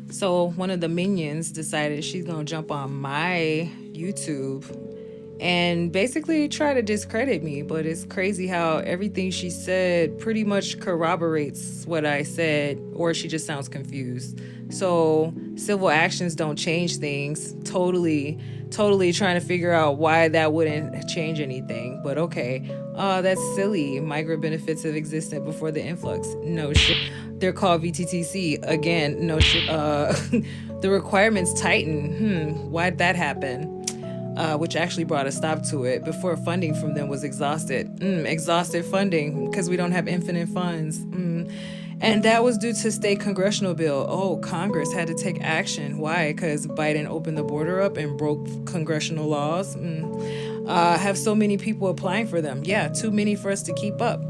So one of the minions decided she's gonna jump on my YouTube and basically try to discredit me. But it's crazy how everything she said pretty much corroborates what I said, or she just sounds confused. So civil actions don't change things. Totally trying to figure out why that wouldn't change anything. But okay, that's silly. Migrant benefits have existed before the influx. No shit. They're called VTTC. Again, no shit. The requirements tighten. Why'd that happen? Which actually brought a stop to it before funding from them was exhausted. Exhausted funding because we don't have infinite funds. And that was due to state congressional bill. Oh, Congress had to take action. Why? Because Biden opened the border up and broke congressional laws. Have so many people applying for them. Yeah, too many for us to keep up.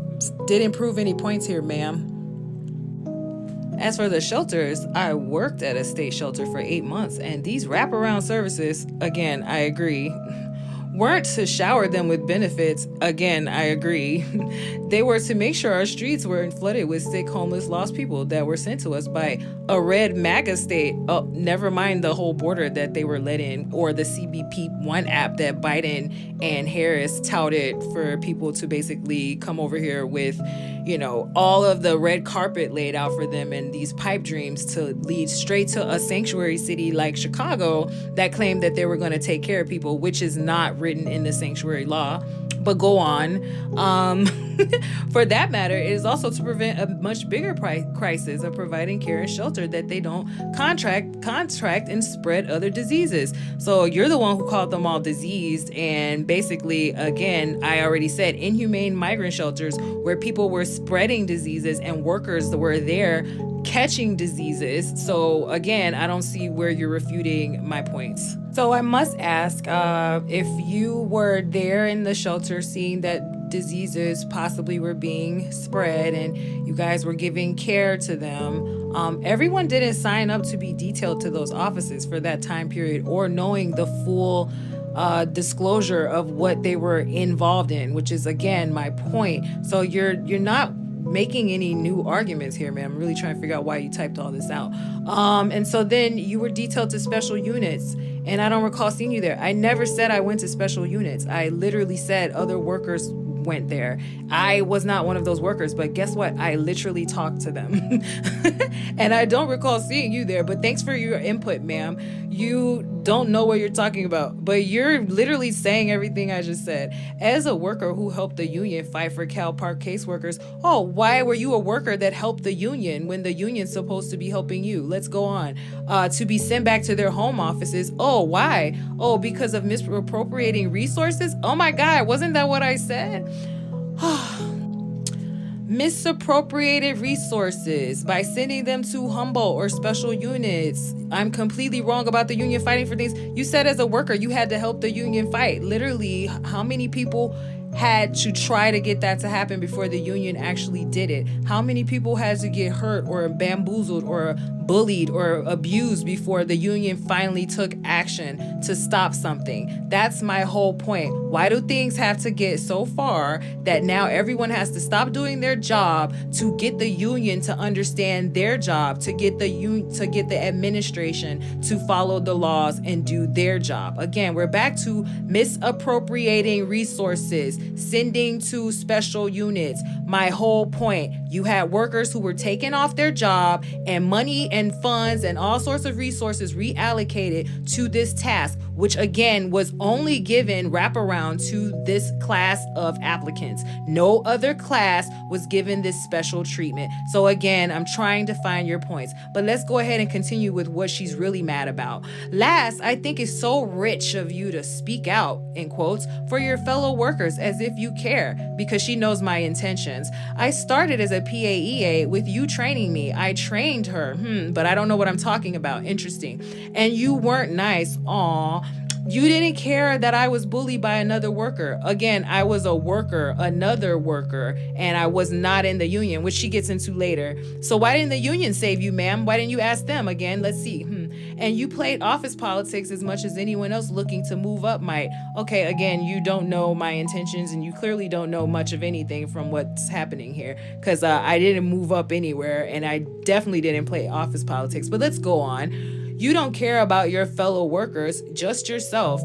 Didn't prove any points here, ma'am. As for the shelters, I worked at a state shelter for 8 months, and these wraparound services, again, I agree, weren't to shower them with benefits. Again, I agree. They were to make sure our streets weren't flooded with sick, homeless, lost people that were sent to us by a red MAGA state. Oh, never mind the whole border that they were let in, or the CBP One app that Biden and Harris touted for people to basically come over here with, all of the red carpet laid out for them and these pipe dreams to lead straight to a sanctuary city like Chicago that claimed that they were going to take care of people, which is not written in the sanctuary law. But go on. For that matter, it is also to prevent a much bigger crisis of providing care and shelter that they don't contract and spread other diseases. So you're the one who called them all diseased. And basically, again, I already said inhumane migrant shelters where people were spreading diseases and workers that were there catching diseases. So again, I don't see where you're refuting my points. So I must ask, if you were there in the shelter seeing that diseases possibly were being spread and you guys were giving care to them, everyone didn't sign up to be detailed to those offices for that time period or knowing the full disclosure of what they were involved in, which is again my point. So you're not making any new arguments here, man. I'm really trying to figure out why you typed all this out. And so then you were detailed to special units, and I don't recall seeing you there. I never said I went to special units. I literally said other workers went there. I was not one of those workers, but guess what? I literally talked to them. And I don't recall seeing you there, but thanks for your input, ma'am. You don't know what you're talking about, but you're literally saying everything I just said. As a worker who helped the union fight for Cal Park caseworkers, why were you a worker that helped the union when the union's supposed to be helping you? Let's go on. To be sent back to their home offices. Why? Because of misappropriating resources? Oh my God, wasn't that what I said? Misappropriated resources by sending them to Humboldt or special units. I'm completely wrong about the union fighting for things. You said as a worker, you had to help the union fight. Literally, how many people had to try to get that to happen before the union actually did it? How many people had to get hurt or bamboozled or bullied or abused before the union finally took action to stop something? That's my whole point. Why do things have to get so far that now everyone has to stop doing their job to get the union to understand their job, to get the administration to follow the laws and do their job? Again, we're back to misappropriating resources, sending to special units. My whole point, you had workers who were taken off their job and money and funds and all sorts of resources reallocated to this task, which again was only given wraparound to this class of applicants. No other class was given this special treatment. So again, I'm trying to find your points, but let's go ahead and continue with what she's really mad about. Last, I think it's so rich of you to speak out, in quotes, for your fellow workers as if you care, because she knows my intentions. I started as a PAEA with you training me. I trained her, but I don't know what I'm talking about. Interesting. And you weren't nice. Aw. You didn't care that I was bullied by another worker. Again, I was a worker, another worker, and I was not in the union, which she gets into later. So why didn't the union save you, ma'am? Why didn't you ask them? Again, let's see. And you played office politics as much as anyone else looking to move up might. Okay, again, you don't know my intentions, and you clearly don't know much of anything from what's happening here, because I didn't move up anywhere, and I definitely didn't play office politics. But let's go on. You don't care about your fellow workers, just yourself,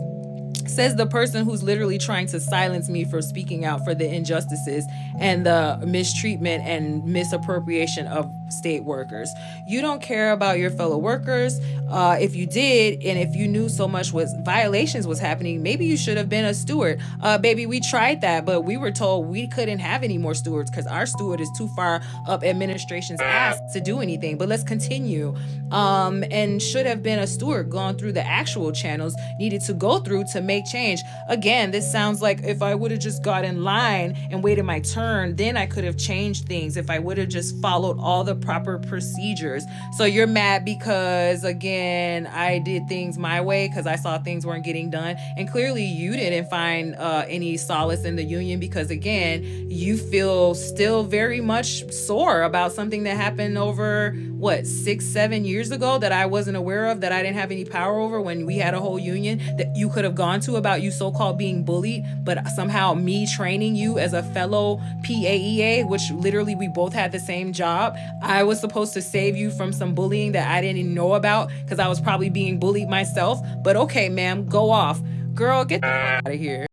says the person who's literally trying to silence me for speaking out for the injustices and the mistreatment and misappropriation of state workers. You don't care about your fellow workers. If you did, and if you knew so much was violations was happening, maybe you should have been a steward. Baby, we tried that, but we were told we couldn't have any more stewards because our steward is too far up administration's ass to do anything. But let's continue. And should have been a steward, gone through the actual channels needed to go through to make change. Again, this sounds like if I would have just got in line and waited my turn, then I could have changed things if I would have just followed all the proper procedures. So you're mad because, again, I did things my way because I saw things weren't getting done. And clearly you didn't find any solace in the union because, again, you feel still very much sore about something that happened over, 6-7 years ago that I wasn't aware of, that I didn't have any power over, when we had a whole union that you could have gone to about you so-called being bullied, but somehow me training you as a fellow PAEA, which literally we both had the same job, I was supposed to save you from some bullying that I didn't even know about because I was probably being bullied myself. But okay, ma'am, go off. Girl, get the fuck out of here.